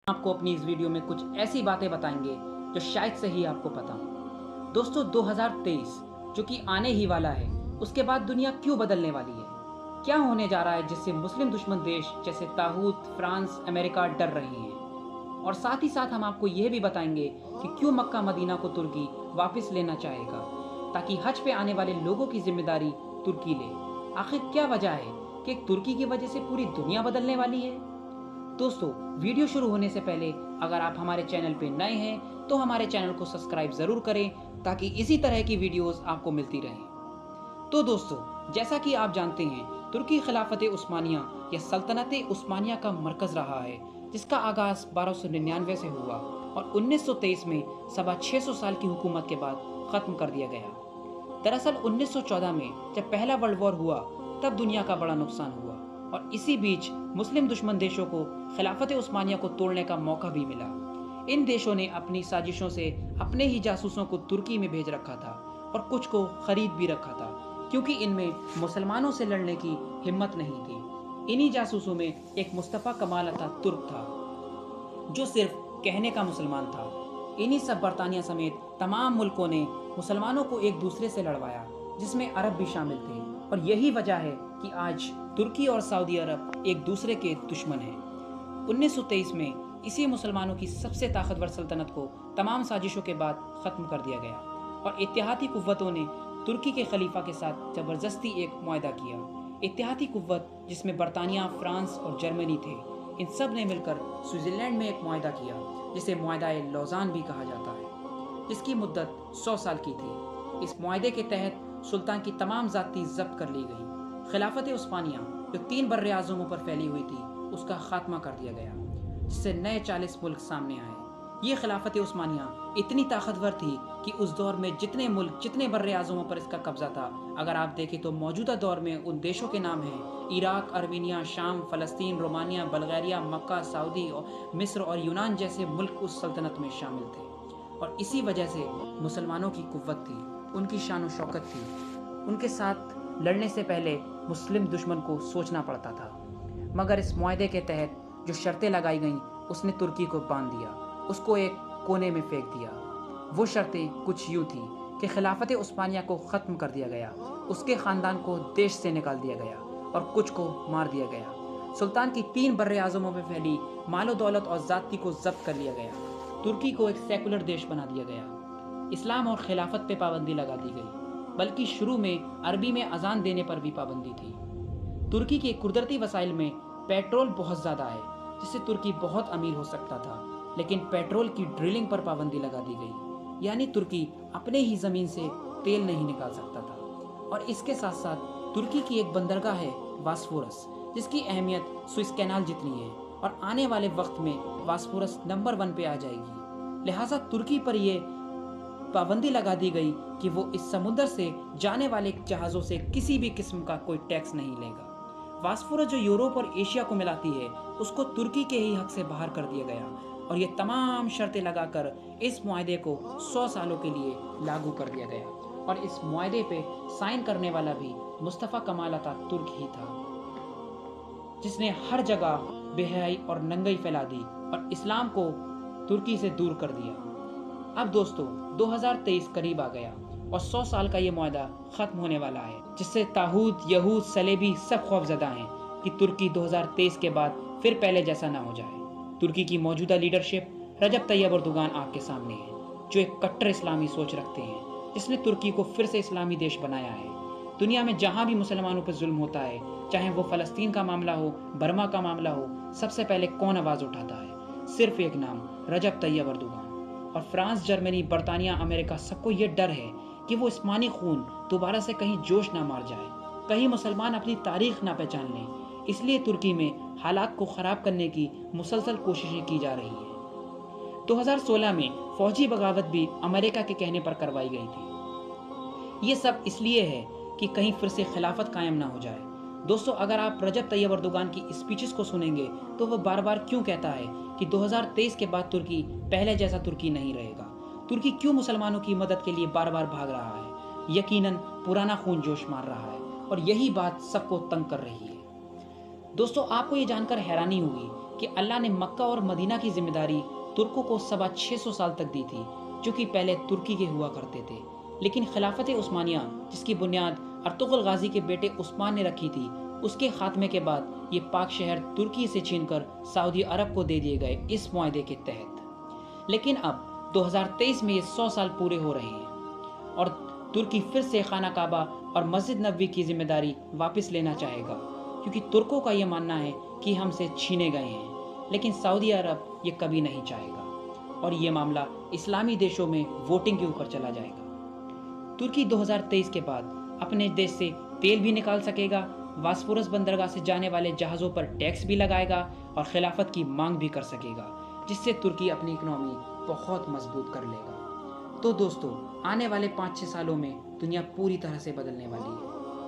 آپ کو اپنی اس ویڈیو میں کچھ ایسی باتیں بتائیں گے جو شاید سے ہی آپ کو پتا ہوں۔ دوستو 2023 جو کہ آنے ہی والا ہے، اس کے بعد دنیا کیوں بدلنے والی ہے؟ کیا ہونے جا رہا ہے جس سے مسلم دشمن دیش جیسے طاغوت، فرانس، امریکہ ڈر رہے ہیں؟ اور ساتھ ہی ساتھ ہم آپ کو یہ بھی بتائیں گے کہ کیوں مکہ مدینہ کو ترکی واپس لینا چاہے گا تاکہ حج پہ آنے والے لوگوں کی ذمہ داری ترکی لے۔ آخر کیا وجہ ہے کہ ایک ترکی کی وجہ سے پوری دنیا بدلنے والی ہے؟ دوستو ویڈیو شروع ہونے سے پہلے اگر آپ ہمارے چینل پہ نئے ہیں تو ہمارے چینل کو سبسکرائب ضرور کریں تاکہ اسی طرح کی ویڈیوز آپ کو ملتی رہیں۔ تو دوستو جیسا کہ آپ جانتے ہیں، ترکی خلافت عثمانیہ یا سلطنت عثمانیہ کا مرکز رہا ہے، جس کا آغاز 1299 سے ہوا اور 1923 میں سوا 600 سال کی حکومت کے بعد ختم کر دیا گیا۔ دراصل 1914 میں جب پہلا ورلڈ وار ہوا تب دنیا کا بڑا نقصان ہوا اور اسی بیچ مسلم دشمن دیشوں کو خلافت عثمانیہ کو توڑنے کا موقع بھی ملا۔ ان دیشوں نے اپنی سازشوں سے اپنے ہی جاسوسوں کو ترکی میں بھیج رکھا تھا اور کچھ کو خرید بھی رکھا تھا، کیونکہ ان میں مسلمانوں سے لڑنے کی ہمت نہیں تھی۔ انہی جاسوسوں میں ایک مصطفیٰ کمال اتا ترک تھا جو صرف کہنے کا مسلمان تھا۔ انہی سب برطانیہ سمیت تمام ملکوں نے مسلمانوں کو ایک دوسرے سے لڑوایا، جس میں عرب بھی شامل تھے، اور یہی وجہ ہے کہ آج ترکی اور سعودی عرب ایک دوسرے کے دشمن ہیں۔ 1923 میں اسی مسلمانوں کی سب سے طاقتور سلطنت کو تمام سازشوں کے بعد ختم کر دیا گیا اور اتحادی قوتوں نے ترکی کے خلیفہ کے ساتھ زبردستی ایک معاہدہ کیا۔ اتحادی قوت جس میں برطانیہ، فرانس اور جرمنی تھے، ان سب نے مل کر سوئٹزرلینڈ میں ایک معاہدہ کیا جسے معاہدہ لوزان بھی کہا جاتا ہے، جس کی مدت 100 سال کی تھی۔ اس معاہدے کے تحت سلطان کی تمام ذاتی ضبط کر لی گئی۔ خلافت عثمانیہ جو 3 بر اعظموں پر پھیلی ہوئی تھی، اس کا خاتمہ کر دیا گیا، جس سے نئے 40 ملک سامنے آئے۔ یہ خلافت عثمانیہ اتنی طاقتور تھی کہ اس دور میں جتنے ملک، جتنے بر اعظموں پر اس کا قبضہ تھا، اگر آپ دیکھیں تو موجودہ دور میں ان دیشوں کے نام ہیں: عراق، ارمینیا، شام، فلسطین، رومانیہ، بلغاریہ، مکہ، سعودی، مصر اور یونان جیسے ملک اس سلطنت میں شامل تھے۔ اور اسی وجہ سے مسلمانوں کی قوت تھی، ان کی شان و شوکت تھی۔ ان کے ساتھ لڑنے سے پہلے مسلم دشمن کو سوچنا پڑتا تھا، مگر اس معاہدے کے تحت جو شرطیں لگائی گئیں اس نے ترکی کو باندھ دیا، اس کو ایک کونے میں پھینک دیا۔ وہ شرطیں کچھ یوں تھیں کہ خلافت عثمانیہ کو ختم کر دیا گیا، اس کے خاندان کو دیش سے نکال دیا گیا اور کچھ کو مار دیا گیا۔ سلطان کی 3 بر اعظموں میں پھیلی مال و دولت اور ذاتی کو ضبط کر لیا گیا۔ ترکی کو ایک سیکولر دیش بنا دیا گیا۔ اسلام اور خلافت پہ پابندی لگا دی گئی، بلکہ شروع میں عربی میں اذان دینے پر بھی پابندی تھی۔ ترکی کے قدرتی وسائل میں پیٹرول بہت زیادہ ہے، جس سے ترکی بہت امیر ہو سکتا تھا، لیکن پیٹرول کی ڈرلنگ پر پابندی لگا دی گئی، یعنی ترکی اپنے ہی زمین سے تیل نہیں نکال سکتا تھا۔ اور اس کے ساتھ ساتھ ترکی کی ایک بندرگاہ ہے باسفورس، جس کی اہمیت سوئس کینال جتنی ہے، اور آنے والے وقت میں باسفورس نمبر 1 پہ آ جائے گی۔ لہٰذا ترکی پر یہ پابندی لگا دی گئی کہ وہ اس سمندر سے جانے والے جہازوں سے کسی بھی قسم کا کوئی ٹیکس نہیں لے گا۔ باسفورس جو یوروپ اور ایشیا کو ملاتی ہے، اس کو ترکی کے ہی حق سے باہر کر دیا گیا، اور یہ تمام شرطیں لگا کر اس معاہدے کو 100 سالوں کے لیے لاگو کر دیا گیا، اور اس معاہدے پہ سائن کرنے والا بھی مصطفیٰ کمال اتا ترک ہی تھا، جس نے ہر جگہ بے حیائی اور ننگائی پھیلا دی اور اسلام کو ترکی سے دور کر دیا۔ اب دوستو 2023 قریب آ گیا اور 100 سال کا یہ معاہدہ ختم ہونے والا ہے، جس سے طاغوت، یہود، صلیبی سب خوف زدہ ہیں کہ ترکی 2023 کے بعد پھر پہلے جیسا نہ ہو جائے۔ ترکی کی موجودہ لیڈرشپ رجب طیب اردوغان آپ کے سامنے ہے، جو ایک کٹر اسلامی سوچ رکھتے ہیں، جس نے ترکی کو پھر سے اسلامی دیش بنایا ہے۔ دنیا میں جہاں بھی مسلمانوں پر ظلم ہوتا ہے، چاہے وہ فلسطین کا معاملہ ہو، برما کا معاملہ ہو، سب سے پہلے کون آواز اٹھاتا ہے؟ صرف ایک نام، رجب طیب اردوغان۔ اور فرانس، جرمنی، برطانیہ، امریکہ سب کو یہ ڈر ہے کہ وہ عثمانی خون دوبارہ سے کہیں جوش نہ مار جائے، کہیں مسلمان اپنی تاریخ نہ پہچان لیں۔ اس لیے ترکی میں حالات کو خراب کرنے کی مسلسل کوششیں کی جا رہی ہیں۔ 2016 میں فوجی بغاوت بھی امریکہ کے کہنے پر کروائی گئی تھی۔ یہ سب اس لیے ہے کہ کہیں پھر سے خلافت قائم نہ ہو جائے۔ دوستو اگر آپ رجب طیب اردوغان کی اسپیچز کو سنیں گے تو وہ بار بار کیوں کہتا ہے کہ 2023 کے بعد ترکی پہلے جیسا ترکی نہیں رہے گا؟ ترکی کیوں مسلمانوں کی مدد کے لیے بار بار بھاگ رہا ہے؟ یقیناً پرانا خون جوش مار رہا ہے، اور یہی بات سب کو تنگ کر رہی ہے۔ دوستو آپ کو یہ جان کر حیرانی ہوگی کہ اللہ نے مکہ اور مدینہ کی ذمہ داری ترکوں کو 650 سال تک دی تھی، جو کہ پہلے ترکی کے ہوا کرتے تھے، لیکن خلافت عثمانیہ جس کی بنیاد ارطغرل غازی کے بیٹے عثمان نے رکھی تھی، اس کے خاتمے کے بعد یہ پاک شہر ترکی سے چھین کر سعودی عرب کو دے دیے گئے اس معاہدے کے تحت۔ لیکن اب 2023 میں یہ 100 سال پورے ہو رہے ہیں اور ترکی پھر سے خانہ کعبہ اور مسجد نبوی کی ذمہ داری واپس لینا چاہے گا، کیونکہ ترکوں کا یہ ماننا ہے کہ ہم سے چھینے گئے ہیں، لیکن سعودی عرب یہ کبھی نہیں چاہے گا اور یہ معاملہ اسلامی دیشوں میں ووٹنگ کے اوپر چلا جائے گا۔ ترکی 2023 کے بعد اپنے دیش سے تیل بھی نکال سکے گا، واسفورس بندرگاہ سے جانے والے جہازوں پر ٹیکس بھی لگائے گا اور خلافت کی مانگ بھی کر سکے گا، جس سے ترکی اپنی اکنامی بہت مضبوط کر لے گا۔ تو دوستو، آنے والے 5-6 سالوں میں دنیا پوری طرح سے بدلنے والی ہے۔